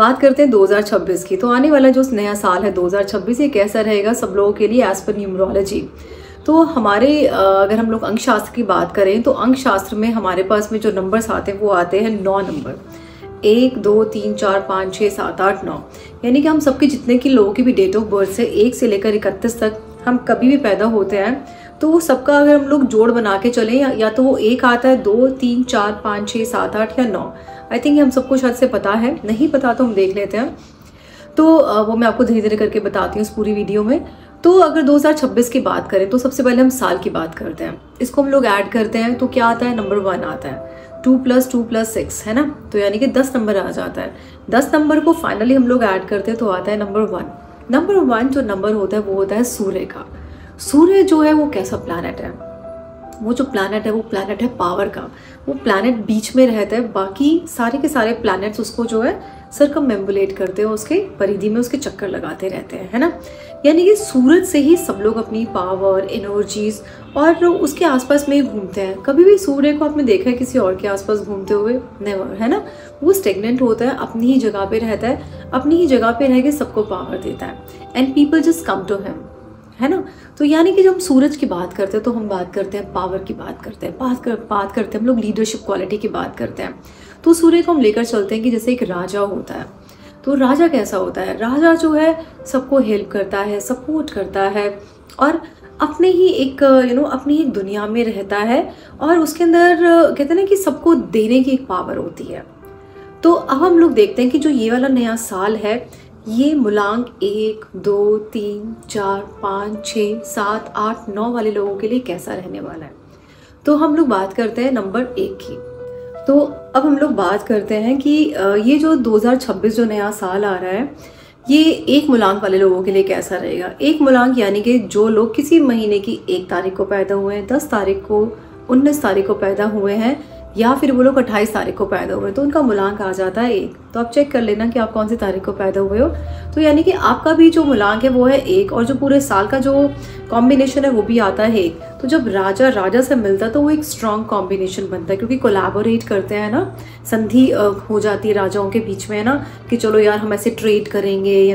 बात करते हैं 2026 की। तो आने वाला जो नया साल है 2026, ये कैसा रहेगा सब लोगों के लिए एज पर न्यूमरोलॉजी। तो हमारे अगर हम लोग अंक शास्त्र की बात करें तो अंक शास्त्र में हमारे पास में जो नंबर्स आते हैं वो आते हैं 9 नंबर, 1 2 3 4 5 6 7 8 9। यानी कि हम सबके जितने की लोगों की भी डेट ऑफ बर्थ से 1 से लेकर 31 तक हम कभी भी पैदा होते हैं तो वो सबका अगर हम लोग जोड़ बना के चलें या तो वो 1 आता है, 2 3 4 5 6 7 8 या 9। आई थिंक हम सबको शायद से पता है, नहीं पता तो हम देख लेते हैं। तो वो मैं आपको धीरे धीरे करके बताती हूँ इस पूरी वीडियो में। तो अगर 2026 की बात करें तो सबसे पहले हम साल की बात करते हैं। इसको हम लोग ऐड करते हैं तो क्या आता है, नंबर 1 आता है। 2 + 2 + 6 है ना, तो यानी कि 10 नंबर आ जाता है। 10 नंबर को फाइनली हम लोग ऐड करते हैं तो आता है नंबर 1। नंबर 1 जो नंबर होता है वो होता है सूर्य का। सूर्य जो है वो कैसा प्लैनेट है, वो जो प्लैनेट है वो प्लैनेट है पावर का। वो प्लैनेट बीच में रहता है, बाकी सारे के सारे प्लैनेट्स उसको जो है सर्कमएम्बुलेट करते हैं, उसके परिधि में उसके चक्कर लगाते रहते हैं, है ना। यानी कि सूरज से ही सब लोग अपनी पावर, एनर्जीज और उसके आसपास में ही घूमते हैं। कभी भी सूर्य को आपने देखा है किसी और के आसपास घूमते हुए? नेवर, है ना। वो स्टेगनेंट होता है, अपनी ही जगह पे रहता है, अपनी ही जगह पे रह के सबको पावर देता है। And people just come to him, है ना। तो यानी कि जब हम सूरज की बात करते हैं तो हम बात करते हैं पावर की बात करते हैं, बात करते हैं हम लोग लीडरशिप क्वालिटी की बात करते हैं। तो सूर्य को हम लेकर चलते हैं कि जैसे एक राजा होता है। तो राजा कैसा होता है? राजा जो है सबको हेल्प करता है, सपोर्ट करता है और अपने ही एक अपनी एक दुनिया में रहता है और उसके अंदर कहते हैं ना कि सबको देने की एक पावर होती है। तो अब हम लोग देखते हैं कि जो ये वाला नया साल है ये मूलांक 1 2 3 4 5 6 7 8 9 वाले लोगों के लिए कैसा रहने वाला है। तो हम लोग बात करते हैं नंबर 1 की। तो अब हम लोग बात करते हैं कि ये जो 2026 जो नया साल आ रहा है ये 1 मूलांक वाले लोगों के लिए कैसा रहेगा। 1 मूलांक यानी कि जो लोग किसी महीने की 1 तारीख को पैदा हुए हैं, 10 तारीख को, 19 तारीख को पैदा हुए हैं या फिर वो लोग 28 तारीख को पैदा हुए तो उनका मूलांक आ जाता है 1। तो आप चेक कर लेना कि आप कौन सी तारीख को पैदा हुए हो। तो यानी कि आपका भी जो मूलांक है वो है 1 और जो पूरे साल का जो कॉम्बिनेशन है वो भी आता है 1। तो जब राजा से मिलता है तो वो एक स्ट्रॉन्ग कॉम्बिनेशन बनता है क्योंकि कोलैबोरेट करते हैं ना, संधि हो जाती है राजाओं के बीच में, है ना, कि चलो यार हम ऐसे ट्रेड करेंगे,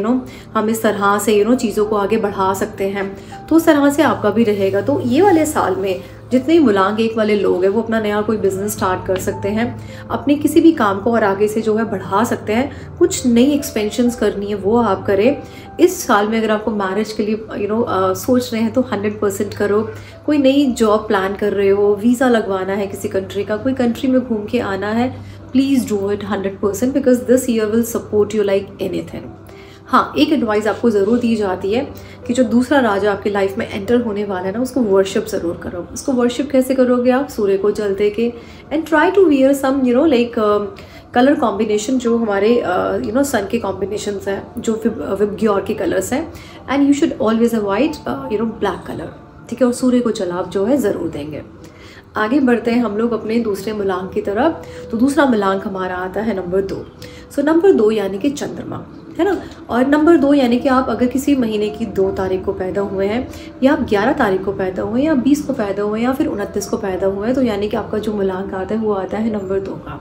हम इस तरह से चीज़ों को आगे बढ़ा सकते हैं। तो उस तरह से आपका भी रहेगा। तो ये वाले साल में जितने मूलांक 1 वाले लोग हैं वो अपना नया कोई बिजनेस स्टार्ट कर सकते हैं, अपने किसी भी काम को और आगे से जो है बढ़ा सकते हैं। कुछ नई एक्सपेंशंस करनी है वो आप करें। इस साल में अगर आपको मैरिज के लिए सोच रहे हैं तो 100% करो। कोई नई जॉब प्लान कर रहे हो, वीज़ा लगवाना है किसी कंट्री का, कोई कंट्री में घूम के आना है, please do it 100% because this year will support you like anything. हाँ, एक एडवाइस आपको ज़रूर दी जाती है कि जो दूसरा राजा आपकी लाइफ में एंटर होने वाला है ना उसको वर्शिप ज़रूर करो। उसको वर्शिप कैसे करोगे आप? सूर्य को जल दे के and try to wear some like colour combination जो हमारे सन के कॉम्बिनेशंस हैं, जो विबग्योर के कलर्स हैं। And you should always avoid black colour, ठीक है। और सूर्य को जल आप जो है ज़रूर देंगे। आगे बढ़ते हैं हम लोग अपने दूसरे मूलांक की तरफ। तो दूसरा मूलांक हमारा आता है नंबर 2। सो नंबर 2 यानी कि चंद्रमा, है ना। और नंबर 2 यानी कि आप अगर किसी महीने की 2 तारीख को पैदा हुए हैं या आप 11 तारीख को पैदा हुए या 20 को पैदा हुए या फिर 29 को पैदा हुए हैं तो यानी कि आपका जो मूलांक आता है वो आता है नंबर 2 का।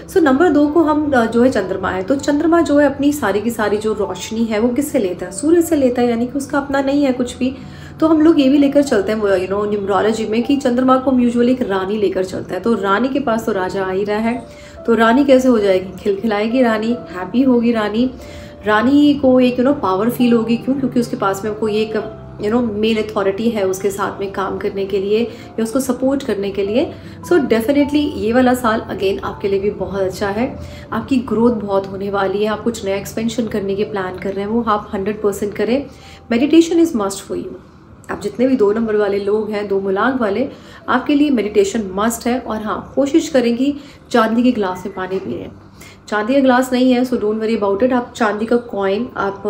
सो नंबर 2 को हम जो है चंद्रमा है। तो चंद्रमा जो है अपनी सारी की सारी जो रोशनी है वो किससे लेता है? सूर्य से लेता है, यानी कि उसका अपना नहीं है कुछ भी। तो हम लोग ये भी लेकर चलते हैं न्यूमरोलॉजी में कि चंद्रमा को हम यूजुअली एक रानी लेकर चलते हैं। तो रानी के पास तो राजा आ ही रहा है, तो रानी कैसे हो जाएगी? खिलखिलाएगी रानी, हैप्पी होगी रानी। रानी को एक पावर फील होगी। क्यों? क्योंकि उसके पास में कोई एक मेल अथॉरिटी है उसके साथ में काम करने के लिए या उसको सपोर्ट करने के लिए। सो डेफिनेटली ये वाला साल अगेन आपके लिए भी बहुत अच्छा है। आपकी ग्रोथ बहुत होने वाली है। आप कुछ नया एक्सपेंशन करने के प्लान कर रहे हैं वो आप 100% करें। Meditation is must for you. आप जितने भी 2 नंबर वाले लोग हैं, 2 मूलांक वाले, आपके लिए मेडिटेशन मस्ट है। और हाँ, कोशिश करें कि चांदी के गिलास में पानी पी लें। चांदी का गिलास नहीं है सो डोंट वरी अबाउट इट। आप चांदी का कॉइन, आप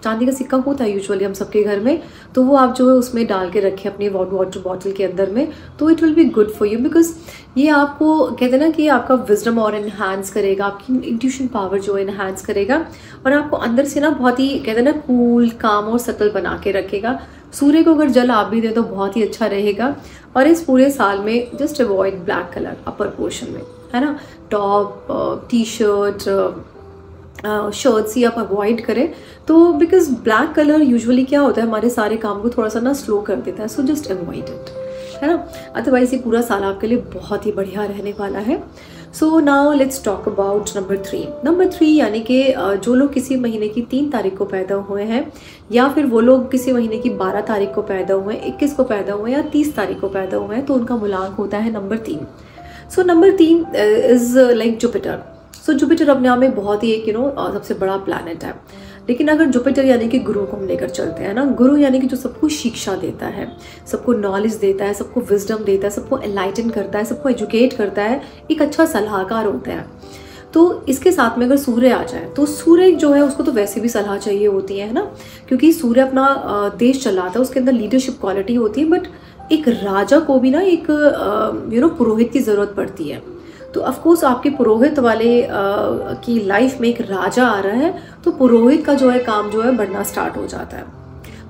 चांदी का सिक्का होता है यूजुअली हम सबके घर में, तो वो आप जो है उसमें डाल के रखें अपनी वाटर बॉटल के अंदर में, तो it will be good for you. Because ये आपको कहते हैं ना कि आपका विजडम और इन्हांस करेगा, आपकी इंट्यूशन पावर जो है इन्हांस करेगा और आपको अंदर से ना बहुत ही कहते हैं ना कूल, काम और सटल बना के रखेगा। सूर्य को अगर जल आप भी दें तो बहुत ही अच्छा रहेगा। और इस पूरे साल में just avoid black colour upper portion में, है ना। टॉप, टी शर्ट, शर्ट्स ही आप अवॉइड करें। तो बिकॉज ब्लैक कलर यूजुअली क्या होता है, हमारे सारे काम को थोड़ा सा ना स्लो कर देता है, सो जस्ट अवॉइड इट, है ना। अदरवाइज ये पूरा साल आपके लिए बहुत ही बढ़िया रहने वाला है। So now let's talk about number 3। Number 3 यानी कि जो लोग किसी महीने की 3 तारीख को पैदा हुए हैं, या फिर वो लोग किसी महीने की 12 तारीख को पैदा हुए हैं, 21 को पैदा हुए हैं, या 30 तारीख को पैदा हुए हैं, तो उनका मूलांक होता है number 3। So number 3 is like Jupiter. So Jupiter अपने आप में बहुत ही एक सबसे बड़ा प्लैनेट है। लेकिन अगर जुपिटर यानी कि गुरु को हम लेकर चलते हैं ना, गुरु यानी कि जो सबको शिक्षा देता है, सबको नॉलेज देता है, सबको विजडम देता है, सबको एनलाइटन करता है, सबको एजुकेट करता है, एक अच्छा सलाहकार होता है। तो इसके साथ में अगर सूर्य आ जाए, तो सूर्य जो है उसको तो वैसे भी सलाह चाहिए होती है ना, क्योंकि सूर्य अपना देश चलाता है, उसके अंदर लीडरशिप क्वालिटी होती है। बट एक राजा को भी ना एक पुरोहित की ज़रूरत पड़ती है। तो ऑफकोर्स आपके पुरोहित वाले की लाइफ में एक राजा आ रहा है, तो पुरोहित का जो है काम जो है बढ़ना स्टार्ट हो जाता है।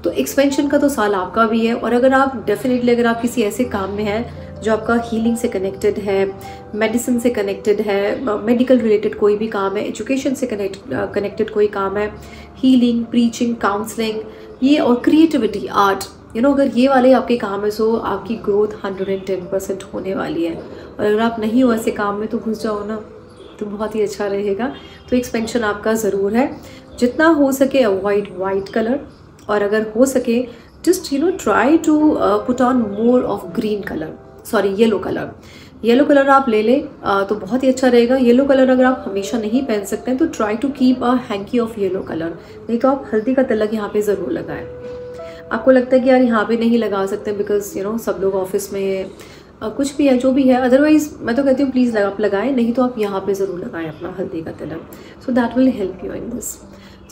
तो एक्सपेंशन का तो साल आपका भी है। और अगर आप डेफिनेटली अगर आप किसी ऐसे काम में हैं जो आपका हीलिंग से कनेक्टेड है, मेडिसिन से कनेक्टेड है, मेडिकल रिलेटेड कोई भी काम है, एजुकेशन से कनेक्टेड कोई काम है, हीलिंग, प्रीचिंग, काउंसलिंग, ये और क्रिएटिविटी, आर्ट, अगर ये वाले आपके काम है, सो आपकी ग्रोथ 110% होने वाली है। और अगर आप नहीं हो ऐसे काम में तो घुस जाओ ना, तो बहुत ही अच्छा रहेगा। तो एक्सपेंशन आपका ज़रूर है। जितना हो सके अवॉइड वाइट कलर, और अगर हो सके just try to put on more of green colour, sorry yellow colour. Yellow colour आप ले लें तो बहुत ही अच्छा रहेगा। येलो कलर अगर आप हमेशा नहीं पहन सकते हैं तो try to keep a hanky of yellow colour, नहीं तो आप हल्दी का तिलक यहाँ पे ज़रूर लगाएं। आपको लगता है कि यार यहाँ पे नहीं लगा सकते बिकॉज सब लोग ऑफिस में कुछ भी है, जो भी है, अदरवाइज मैं तो कहती हूँ प्लीज़ आप लगाएं, नहीं तो आप यहाँ पे ज़रूर लगाएं अपना हल्दी का तिलक। So that will help you in this.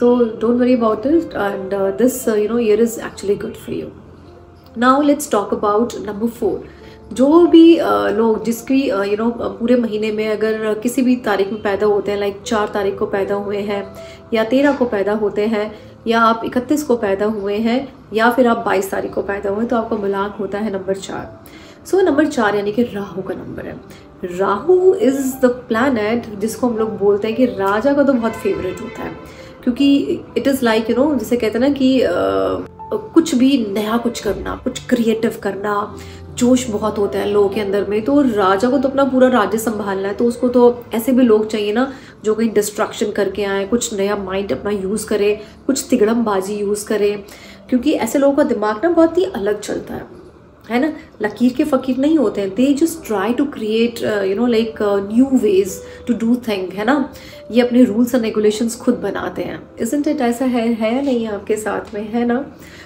So don't worry about it, and this year is actually good for you. Now let's talk about number 4। जो भी लोग जिसकी पूरे महीने में अगर किसी भी तारीख में पैदा होते हैं, लाइक 4 तारीख को पैदा हुए हैं, या 13 को पैदा होते हैं, या आप 31 को पैदा हुए हैं, या फिर आप 22 तारीख को पैदा हुए, तो आपका मूलांक होता है नंबर 4। सो नंबर 4 यानी कि राहु का नंबर है। राहु इज़ द प्लैनेट जिसको हम लोग बोलते हैं कि राजा का तो बहुत फेवरेट होता है, क्योंकि इट इज़ लाइक जिसे कहते हैं ना कि कुछ भी नया कुछ करना, कुछ क्रिएटिव करना, जोश बहुत होता है लोगों के अंदर में। तो राजा को तो अपना पूरा राज्य संभालना है, तो उसको तो ऐसे भी लोग चाहिए ना जो कहीं डिस्ट्रक्शन करके आए, कुछ नया माइंड अपना यूज़ करे, कुछ तिगड़मबाजी यूज़ करे, क्योंकि ऐसे लोगों का दिमाग ना बहुत ही अलग चलता है ना। लकीर के फ़कीर नहीं होते हैं, they just try to create like new ways to do thing, है ना। ये अपने रूल्स एंड रेगुलेशंस खुद बनाते हैं। Isn't it? ऐसा है नहीं आपके साथ में, है ना।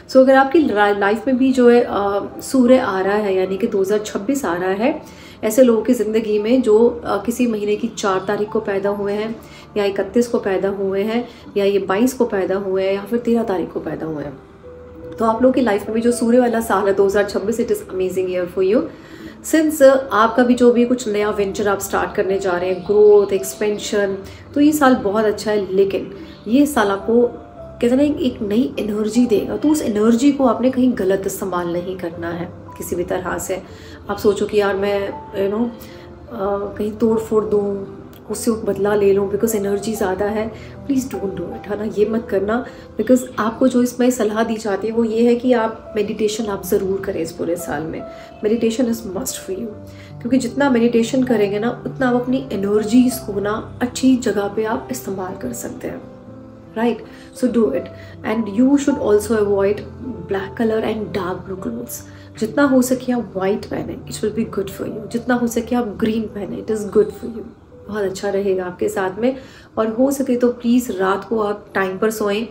सो अगर आपकी लाइफ में भी जो है सूर्य आ रहा है, यानी कि 2026 आ रहा है, ऐसे लोगों की ज़िंदगी में जो किसी महीने की 4 तारीख को पैदा हुए हैं, या 31 को पैदा हुए हैं, या ये 22 को पैदा हुए हैं, या फिर 13 तारीख को पैदा हुए हैं, तो आप लोगों की लाइफ में भी जो सूर्य वाला साल है 2026, it is amazing year for you. Since आपका भी जो भी कुछ नया वेंचर आप स्टार्ट करने जा रहे हैं, ग्रोथ, एक्सपेंशन, तो ये साल बहुत अच्छा है। लेकिन ये साल आपको कहते हैं ना एक नई एनर्जी देगा, तो उस एनर्जी को आपने कहीं गलत इस्तेमाल नहीं करना है किसी भी तरह से। आप सोचो कि यार मैं कहीं तोड़ फोड़ दूँ, उससे बदला ले लूँ बिकॉज एनर्जी ज़्यादा है, प्लीज़ डोंट डू इट, है ना। ये मत करना, बिकॉज आपको जो इसमें सलाह दी जाती है वो ये है कि आप मेडिटेशन आप ज़रूर करें इस पूरे साल में। Meditation is must for you, क्योंकि जितना मेडिटेशन करेंगे ना उतना आप अपनी एनर्जीज़ को ना अच्छी जगह पे आप इस्तेमाल कर सकते हैं, right. So do it, and you should also avoid black colour and dark blue clothes. जितना हो सके आप वाइट पहने, it will be good for you. जितना हो सके आप ग्रीन पहने, it is good for you, बहुत अच्छा रहेगा आपके साथ में। और हो सके तो प्लीज़ रात को आप टाइम पर सोएं।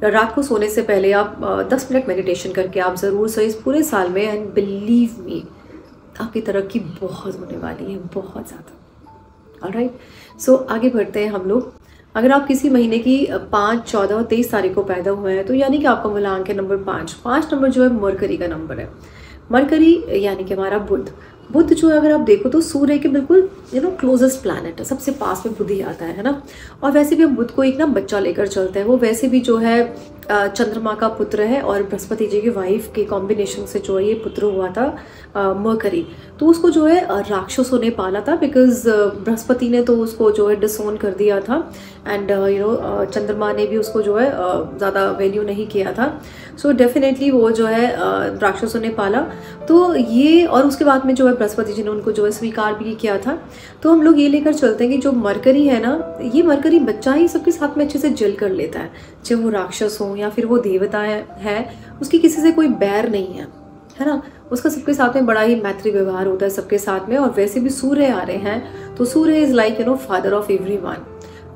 रात को सोने से पहले आप 10 मिनट मेडिटेशन करके आप ज़रूर सोएं इस पूरे साल में, एंड बिलीव मी आपकी तरक्की बहुत होने वाली है, बहुत ज़्यादा। ऑलराइट, सो आगे बढ़ते हैं हम लोग। अगर आप किसी महीने की 5, 14 और 23 तारीख को पैदा हुए हैं, तो यानी कि आपका मूलांक है नंबर 5। 5 नंबर जो है मरकरी का नंबर है। मरकरी यानी कि हमारा बुध जो है, अगर आप देखो तो सूर्य के बिल्कुल क्लोजेस्ट प्लैनेट है, सबसे पास में बुध ही आता है ना। और वैसे भी हम बुध को एक ना बच्चा लेकर चलते हैं, वो वैसे भी जो है चंद्रमा का पुत्र है और बृहस्पति जी की वाइफ के कॉम्बिनेशन से जो है ये पुत्र हुआ था मरकरी। तो उसको जो है राक्षसों ने पाला था, बिकॉज बृहस्पति ने तो उसको जो है डिसोन कर दिया था एंड चंद्रमा ने भी उसको जो है ज़्यादा वैल्यू नहीं किया था। सो डेफिनेटली वो जो है राक्षसों ने पाला। तो ये, और उसके बाद में जो है बृहस्पति जी ने उनको जो है स्वीकार भी किया था। तो हम लोग ये लेकर चलते हैं कि जो मरकरी है ना, ये मरकरी बच्चा ही सबके साथ में अच्छे से जल कर लेता है, चाहे वो राक्षस हो या फिर वो देवता है, उसकी किसी से कोई बैर नहीं है ना। उसका सबके साथ में बड़ा ही मैत्री व्यवहार होता है सबके साथ में। और वैसे भी सूर्य आ रहे हैं तो Surya is like father of everyone.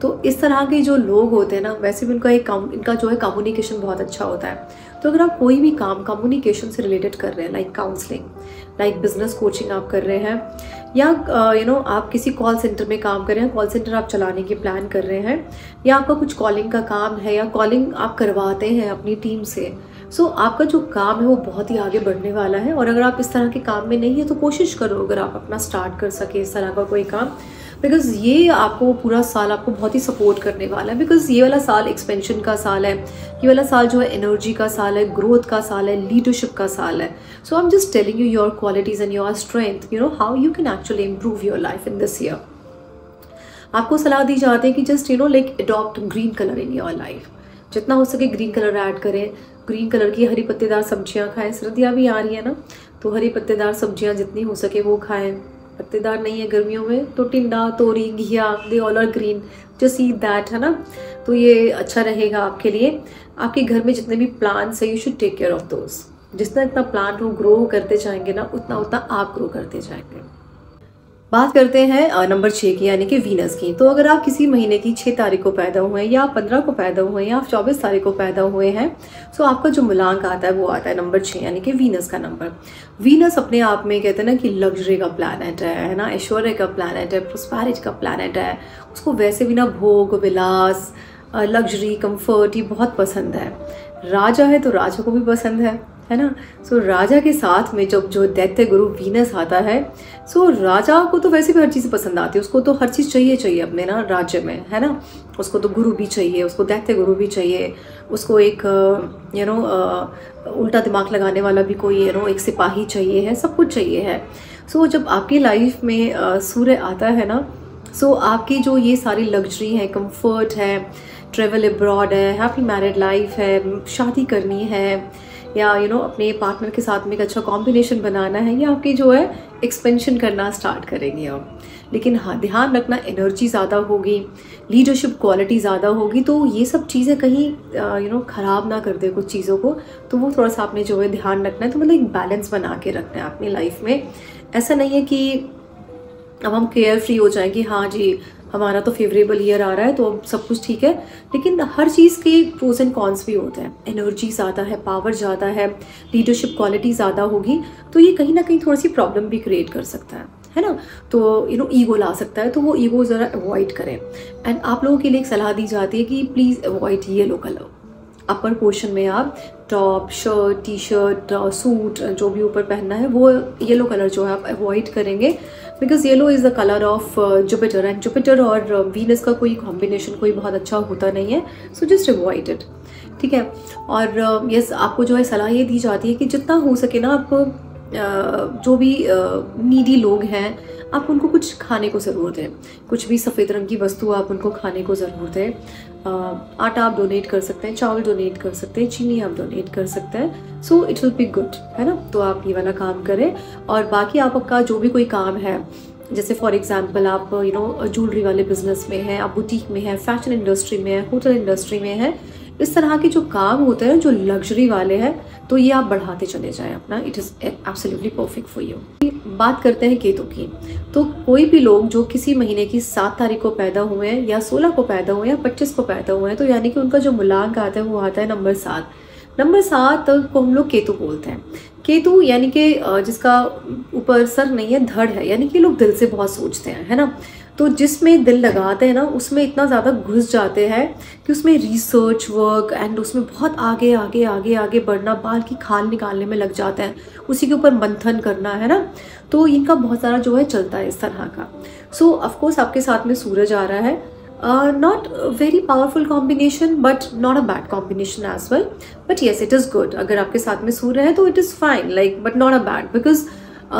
तो इस तरह के जो लोग होते हैं ना, वैसे भी इनका जो है कम्युनिकेशन बहुत अच्छा होता है। तो अगर आप कोई भी काम कम्युनिकेशन से रिलेटेड कर रहे हैं, like counselling, like business coaching आप कर रहे हैं, या आप किसी कॉल सेंटर में काम कर रहे हैं, कॉल सेंटर आप चलाने की प्लान कर रहे हैं, या आपका कुछ कॉलिंग का काम है या कॉलिंग आप करवाते हैं अपनी टीम से, सो आपका जो काम है वो बहुत ही आगे बढ़ने वाला है। और अगर आप इस तरह के काम में नहीं है तो कोशिश करो अगर आप अपना स्टार्ट कर सके इस तरह का कोई काम, बिकॉज ये आपको पूरा साल आपको बहुत ही सपोर्ट करने वाला है। बिकॉज ये वाला साल एक्सपेंशन का साल है, ये वाला साल जो है एनर्जी का साल है, ग्रोथ का साल है, लीडरशिप का साल है। So I am just telling you your qualities and your strength, how you can actually improve your life in this year. आपको सलाह दी जाती है कि just like adopt green colour in your life. जितना हो सके ग्रीन कलर ऐड करें, ग्रीन कलर की हरी पत्तेदार सब्जियां खाएं। सर्दियाँ भी आ रही है ना, तो हरी पत्तेदार सब्जियां जितनी हो सके वो खाएं। पत्तेदार नहीं है गर्मियों में तो टिंडा, तोरी, घिया, they all are green, just eat that, है ना। तो ये अच्छा रहेगा आपके लिए। आपके घर में जितने भी प्लांट्स है, you should take care of those. जितना इतना प्लांट वो ग्रो करते जाएंगे ना, उतना उतना आप ग्रो करते जाएंगे। बात करते हैं नंबर 6 की, यानी कि वीनस की। तो अगर आप किसी महीने की 6 तारीख को पैदा हुए हैं, या आप 15 को पैदा हुए हैं, या आप 24 तारीख को पैदा हुए हैं, सो आपका जो मूलांक आता है वो आता है नंबर 6, यानी कि वीनस का नंबर। वीनस अपने आप में कहते हैं ना कि लग्जरी का प्लैनेट है ना, ऐश्वर्य का प्लैनेट है, प्रोस्पेरिटी का प्लैनेट है। उसको वैसे भी ना भोग विलास, लग्जरी, कंफर्ट ये बहुत पसंद है। राजा है तो राजा को भी पसंद है ना। सो राजा के साथ में जब जो दैत्य गुरु वीनस आता है, सो राजा को तो वैसे भी हर चीज़ पसंद आती है, उसको तो हर चीज़ चाहिए अपने ना राज्य में, है ना। उसको तो गुरु भी चाहिए, उसको दैत्य गुरु भी चाहिए, उसको एक उल्टा दिमाग लगाने वाला भी कोई एक सिपाही चाहिए है, सब कुछ चाहिए है। सो जब आपकी लाइफ में सूर्य आता है ना, सो आपकी जो ये सारी लग्जरी है, कंफर्ट है, ट्रेवल अब्रॉड है, हैप्पी मैरिड लाइफ है, शादी करनी है, या अपने पार्टनर के साथ में एक अच्छा कॉम्बिनेशन बनाना है, या आपकी जो है एक्सपेंशन करना स्टार्ट करेंगे आप। लेकिन हाँ, ध्यान रखना, एनर्जी ज़्यादा होगी, लीडरशिप क्वालिटी ज़्यादा होगी, तो ये सब चीज़ें कहीं ख़राब ना कर दे कुछ चीज़ों को। तो वो थोड़ा सा आपने जो है ध्यान रखना है। तो मतलब एक बैलेंस बना के रखना है अपनी लाइफ में। ऐसा नहीं है कि अब हम केयर फ्री हो जाएं कि हाँ जी हमारा तो फेवरेबल ईयर आ रहा है तो अब सब कुछ ठीक है, लेकिन हर चीज़ के प्रोज एंड कॉन्स भी होते हैं। एनर्जी ज़्यादा है, पावर ज़्यादा है, लीडरशिप क्वालिटी ज़्यादा होगी, तो ये कहीं ना कहीं थोड़ी सी प्रॉब्लम भी क्रिएट कर सकता है ना। तो ईगो ला सकता है, तो वो ईगो ज़रा अवॉइड करें। एंड आप लोगों के लिए एक सलाह दी जाती है कि please avoid yellow colour. Upper portion में आप top, shirt, T shirt, suit जो भी ऊपर पहनना है वो येलो कलर जो है आप अवॉइड करेंगे, because yellow is the colour of Jupiter, and Jupiter और वीनस का कोई कॉम्बिनेशन कोई बहुत अच्छा होता नहीं है। सो जस्ट अवॉइड इट, ठीक है। और यस, आपको जो है सलाह ये दी जाती है कि जितना हो सके ना आप जो भी नीडी लोग हैं आप उनको कुछ खाने को ज़रूर दें। कुछ भी सफ़ेद रंग की वस्तु आप उनको खाने को ज़रूर दें। आटा आप डोनेट कर सकते हैं, चावल डोनेट कर सकते हैं, चीनी आप डोनेट कर सकते हैं। So it will be good, है ना। तो आप ये वाला काम करें। और बाकी आपका जो भी कोई काम है, जैसे फॉर एग्जांपल आप ज्वेलरी वाले बिजनेस में हैं, आप बुटीक में हैं, फैशन इंडस्ट्री में है, होटल इंडस्ट्री में है, इस तरह के जो काम होते हैं जो लग्जरी वाले हैं, तो ये आप बढ़ाते चले जाएं अपना। It is absolutely perfect for you. बात करते हैं केतु की। तो कोई भी लोग जो किसी महीने की 7 तारीख को पैदा हुए हैं, या 16 को पैदा हुए हैं, या 25 को पैदा हुए हैं, तो यानी कि उनका जो मूलांक आता है वो आता है नंबर 7। नंबर 7 को हम लोग केतु बोलते हैं। केतु यानी कि जिसका ऊपर सर नहीं है, धड़ है, यानी कि लोग दिल से बहुत सोचते हैं, है ना। तो जिसमें दिल लगाते हैं ना, उसमें इतना ज़्यादा घुस जाते हैं कि उसमें रिसर्च वर्क एंड उसमें बहुत आगे आगे आगे आगे बढ़ना, बाल की खाल निकालने में लग जाते हैं, उसी के ऊपर मंथन करना, है ना। तो इनका बहुत सारा जो है चलता है इस तरह का। सो ऑफकोर्स आपके साथ में सूरज आ रहा है, Not a very powerful combination but not a bad combination as well, but yes it is good. अगर आपके साथ में सूर्य है तो it is fine, like but not a bad, because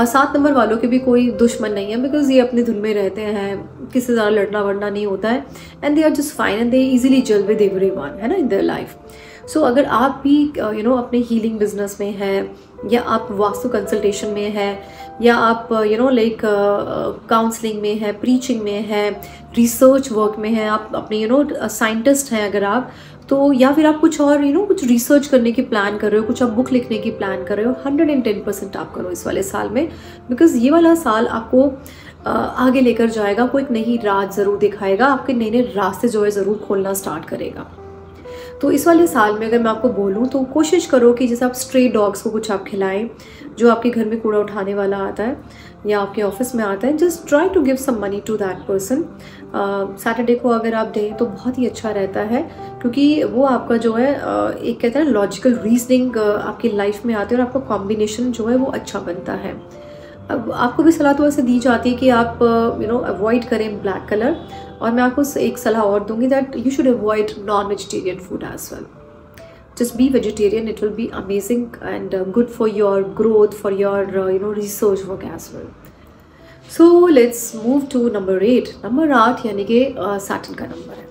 7 number वालों के भी कोई दुश्मन नहीं है, बिकॉज ये अपने धुन में रहते हैं, किसी से ज़्यादा लड़ना वड़ना नहीं होता है, and they are just fine and they easily gel with everyone, है ना, इन देयर लाइफ. सो अगर आप भी अपने हीलिंग बिजनेस में है, या आप वास्तु कंसल्टेशन में है, या आप लाइक काउंसलिंग में है, प्रीचिंग में है, रिसर्च वर्क में है, आप अपने साइंटिस्ट हैं अगर आप, तो या फिर आप कुछ और कुछ रिसर्च करने की प्लान कर रहे हो, कुछ आप बुक लिखने की प्लान कर रहे हो, 110% आप करो इस वाले साल में, बिकॉज ये वाला साल आपको आगे लेकर जाएगा, कोई एक नई राह ज़रूर दिखाएगा, आपके नए नए रास्ते जो है ज़रूर खोलना स्टार्ट करेगा. तो इस वाले साल में अगर मैं आपको बोलूँ तो कोशिश करो कि जैसे आप स्ट्रे डॉग्स को कुछ आप खिलाएं, जो आपके घर में कूड़ा उठाने वाला आता है या आपके ऑफिस में आता है, just try to give some money to that person. Saturday को अगर आप दें तो बहुत ही अच्छा रहता है, क्योंकि वो आपका जो है एक कहते हैं लॉजिकल रीजनिंग आपकी लाइफ में आती है, और आपका कॉम्बिनेशन जो है वो अच्छा बनता है. अब आपको भी सलाह तो ऐसे दी जाती है कि आप अवॉइड करें ब्लैक कलर, और मैं आपको एक सलाह और दूंगी that you should avoid non vegetarian food as well. Just be vegetarian, it will be amazing and good for your growth, for your research work as well. So let's move to number 8. Number 8 यानी कि Saturn का number है.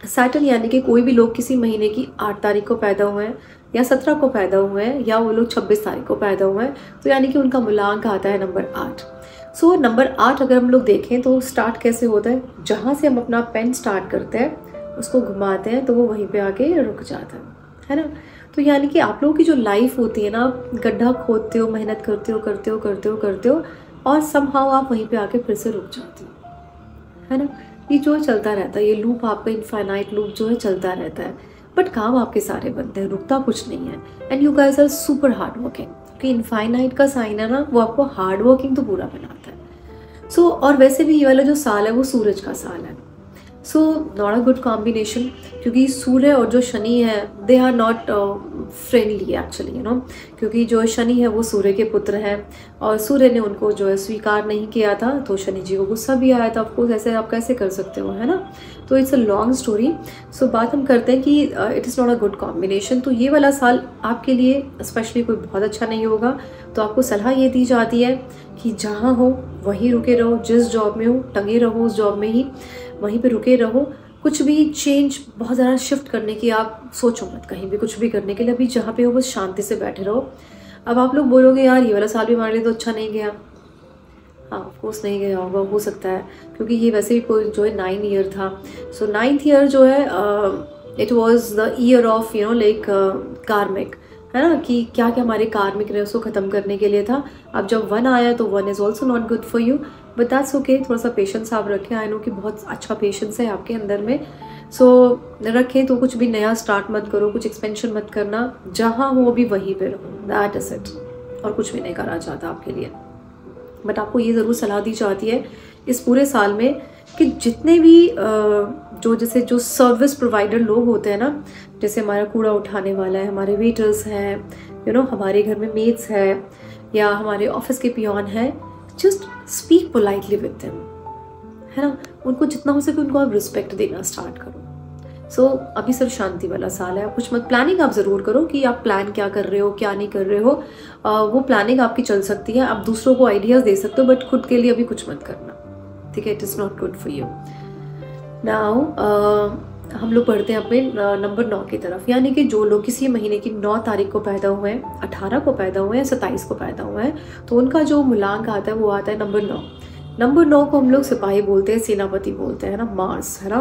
Saturn यानी कि कोई भी लोग किसी महीने की 8 तारीख को पैदा हुए हैं, या 17 को पैदा हुए हैं, या वो लोग 26 तारीख को पैदा हुए हैं, तो यानी कि उनका मूलांक आता है नंबर 8. सो नंबर 8 अगर हम लोग देखें तो स्टार्ट कैसे होता है, जहाँ से हम अपना पेन स्टार्ट करते हैं उसको घुमाते हैं तो वो वहीं पे आके रुक जाता है ना. तो यानी कि आप लोगों की जो लाइफ होती है ना, गड्ढा खोदते हो, मेहनत करते हो और समहाउ आप वहीं पे आके फिर से रुक जाते हो, है ना. ये जो चलता रहता है, ये लूप आपका इनफाइनाइट लूप जो है चलता रहता है, बट काम आपके सारे बनते हैं, रुकता कुछ नहीं है. And you guys are super hard working, क्योंकि इनफाइनाइट का साइन है ना, वो आपको हार्ड वर्किंग तो पूरा बनाता है. सो और वैसे भी ये वाला जो साल है वो सूरज का साल है. So not a good combination, क्योंकि सूर्य और जो शनि है they are not friendly actually, क्योंकि जो शनि है वो सूर्य के पुत्र हैं, और सूर्य ने उनको जो है स्वीकार नहीं किया था, तो शनि जी को गुस्सा भी आया था. ऑफकोर्स ऐसे आप कैसे कर सकते हो, है ना. तो इट्स अ लॉन्ग स्टोरी. सो बात हम करते हैं कि it is not a good combination. तो ये वाला साल आपके लिए स्पेशली कोई बहुत अच्छा नहीं होगा. तो आपको सलाह ये दी जाती है कि जहाँ हो वहीं रुके रहो, जिस जॉब में हो टंगे रहो उस जॉब में ही, वहीं पे रुके रहो. कुछ भी चेंज बहुत ज़्यादा शिफ्ट करने की आप सोचो मत, कहीं भी कुछ भी करने के लिए. अभी जहाँ पे हो बस शांति से बैठे रहो. अब आप लोग बोलोगे यार ये वाला साल भी हमारे लिए तो अच्छा नहीं गया. हाँ ऑफकोर्स नहीं गया होगा, हो सकता है, क्योंकि ये वैसे भी कोई जो है 9 ईयर था. सो 9th ईयर जो है it was the year of like कार्मिक, है ना, कि क्या क्या हमारे कार्मिक रहे उसको ख़त्म करने के लिए था. अब जब 1 आया तो 1 is also not good for you, but that's okay. थोड़ा सा पेशेंस आप रखें. आई नो कि बहुत अच्छा पेशेंस है आपके अंदर में. सो रखें तो कुछ भी नया स्टार्ट मत करो, कुछ एक्सपेंशन मत करना, जहाँ हो अभी वहीं पे रहो, दैट इज़ इट. और कुछ भी नहीं करना चाहता आपके लिए. बट आपको ये ज़रूर सलाह दी जाती है इस पूरे साल में कि जितने भी जो सर्विस प्रोवाइडर लोग होते हैं ना, जैसे हमारा कूड़ा उठाने वाला है, हमारे वेटर्स हैं, हमारे घर में मेड्स है, या हमारे ऑफिस के पियोन हैं, just speak politely with them, है ना. उनको जितना हो सके उनको आप रिस्पेक्ट देना स्टार्ट करो. सो अभी सिर्फ शांति वाला साल है. कुछ मत प्लानिंग आप ज़रूर करो कि आप प्लान क्या कर रहे हो, क्या नहीं कर रहे हो. वो प्लानिंग आपकी चल सकती है, आप दूसरों को आइडियाज़ दे सकते हो, बट खुद के लिए अभी कुछ मत करना, ठीक है. It is not good for you. Now हम लोग पढ़ते हैं अपने नंबर 9 की तरफ, यानी कि जो लोग किसी महीने की 9 तारीख को पैदा हुए हैं, 18 को पैदा हुए हैं, 27 को पैदा हुए हैं, तो उनका जो मूलांक आता है वो आता है नंबर 9. नंबर 9 को हम लोग सिपाही बोलते हैं, सेनापति बोलते हैं ना, मार्स, है ना.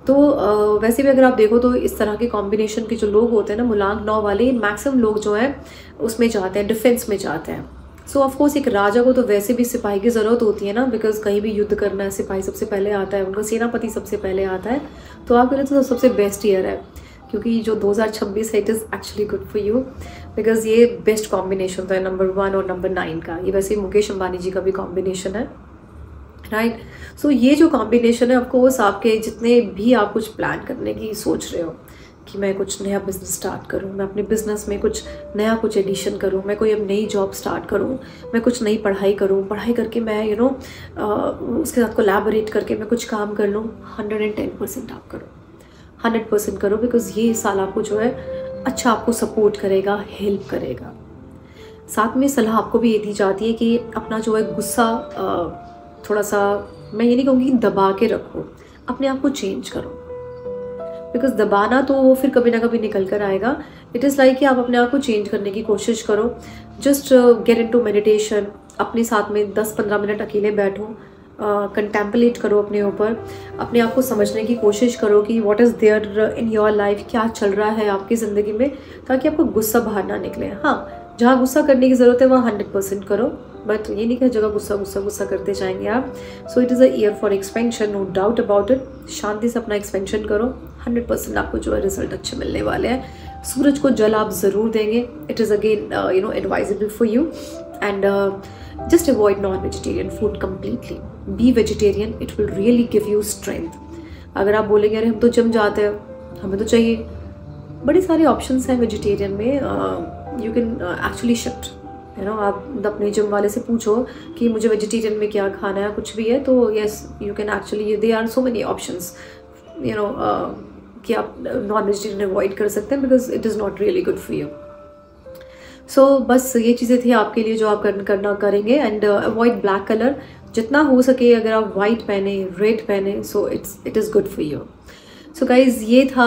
तो वैसे भी अगर आप देखो तो इस तरह के कॉम्बिनेशन के जो लोग होते हैं ना, मूलांक 9 वाले, मैक्सिमम लोग जो हैं उसमें जाते हैं, डिफेंस में जाते हैं. सो ऑफकोर्स एक राजा को तो वैसे भी सिपाही की ज़रूरत होती है ना, बिकॉज कहीं भी युद्ध करना है, सिपाही सबसे पहले आता है, उनका सेनापति सबसे पहले आता है. तो आपके लिए तो सबसे बेस्ट ईयर है, क्योंकि जो 2026 है it is actually good for you, because ये बेस्ट कॉम्बिनेशन होता है नंबर 1 और नंबर 9 का. ये वैसे मुकेश अंबानी जी का भी कॉम्बिनेशन है, राइट. सो ये जो कॉम्बिनेशन है ऑफकोर्स आपके जितने भी आप कुछ प्लान करने की सोच रहे हो कि मैं कुछ नया बिज़नेस स्टार्ट करूं, मैं अपने बिज़नेस में कुछ नया कुछ एडिशन करूं, मैं कोई अब नई जॉब स्टार्ट करूं, मैं कुछ नई पढ़ाई करूं, पढ़ाई करके मैं उसके साथ कोलैबोरेट करके मैं कुछ काम कर लूं, 110% आप करो, 100% करो, बिकॉज ये साल आपको जो है अच्छा आपको सपोर्ट करेगा, हेल्प करेगा। साथ में सलाह आपको भी ये दी जाती है कि अपना जो है गुस्सा थोड़ा सा, मैं ये नहीं कहूँगी दबा के रखो, अपने आप को चेंज करो, बिकॉज दबाना तो वो फिर कभी ना कभी निकल कर आएगा। इट इज़ लाइक कि आप अपने आप को चेंज करने की कोशिश करो। जस्ट गेट इनटू मेडिटेशन, अपने साथ में 10-15 मिनट अकेले बैठो, कंटेम्पलेट करो अपने ऊपर, अपने आप को समझने की कोशिश करो कि what is there in your life, क्या चल रहा है आपकी ज़िंदगी में, ताकि आपको गुस्सा बाहर ना निकले। हाँ, जहाँ गुस्सा करने की ज़रूरत है वहाँ 100% करो, बट ये नहीं कि जगह गुस्सा गुस्सा गुस्सा करते जाएंगे आप। So it is a year for expansion, no doubt about it. शांति से अपना एक्सपेंशन करो, 100% आपको जो है रिजल्ट अच्छे मिलने वाले हैं। सूरज को जल आप ज़रूर देंगे, it is again advisable for you. And just avoid non vegetarian food completely, B vegetarian, it will really give you strength. अगर आप बोलेंगे अरे हम तो जिम जाते हैं, हमें तो चाहिए, बड़ी सारे ऑप्शंस हैं वेजिटेरियन में, यू कैन एक्चुअली शिफ्ट, आप अपने जिम वाले से पूछो कि मुझे वेजिटेरियन में क्या खाना है, कुछ भी है तो yes you can actually, they are so many options कि आप नॉन वेजिटेरियन अवॉइड कर सकते हैं, because it is not really good for you. So बस ये चीज़ें थी आपके लिए जो आप करना करेंगे। एंड अवॉइड ब्लैक कलर, जितना हो सके अगर आप वाइट पहने, रेड पहने, सो it is good for you. So guys ये था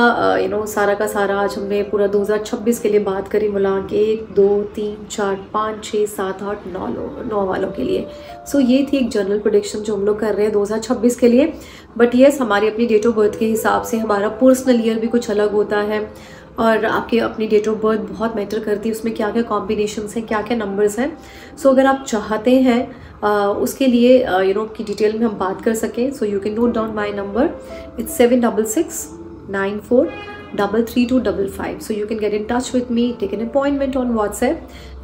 सारा का सारा, आज हमने पूरा 2026 के लिए बात करी, मिला के 1 2 3 4 5 6 7 8 9 वालों के लिए। सो ये थी एक जनरल प्रेडिक्शन जो हम लोग कर रहे हैं 2026 के लिए। बट येस, हमारी अपनी डेट ऑफ बर्थ के हिसाब से हमारा पर्सनल ईयर भी कुछ अलग होता है, और आपके अपनी डेट ऑफ बर्थ बहुत मैटर करती है, उसमें क्या क्या कॉम्बिनेशंस हैं, क्या क्या नंबर्स हैं। सो अगर आप चाहते हैं उसके लिए की डिटेल में हम बात कर सकें, so you can note down my number, it's 7669433255. So you can get in touch with me, take an appointment on WhatsApp,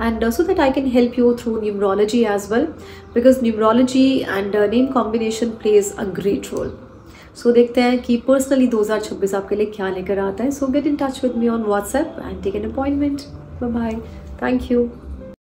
and so that I can help you through numerology as well, because numerology and name combination plays a great role. So देखते हैं कि personally 2026 आपके लिए क्या लेकर आता है। So get in touch with me on WhatsApp and take an appointment. Bye bye. Thank you.